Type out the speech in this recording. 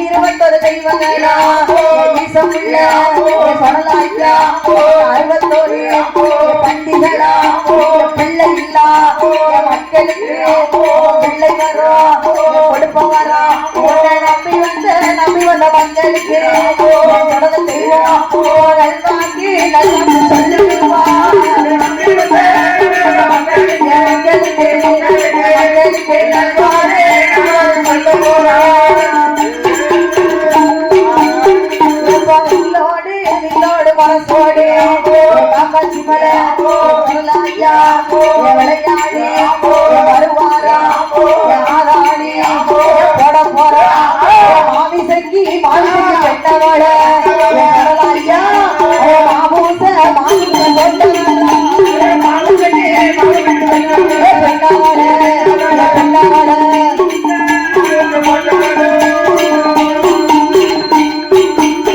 இருபத்தொரு தெய்வங்களா சொல்லாய்க்கா 61 பண்டிகளா பிள்ளை இல்லா மக்களுக்கு பிள்ளை வரும் கொடுப்ப வரா நம்பி வந்த மக்களுக்கு தெய்வம் நல்வாங்கி நல்ல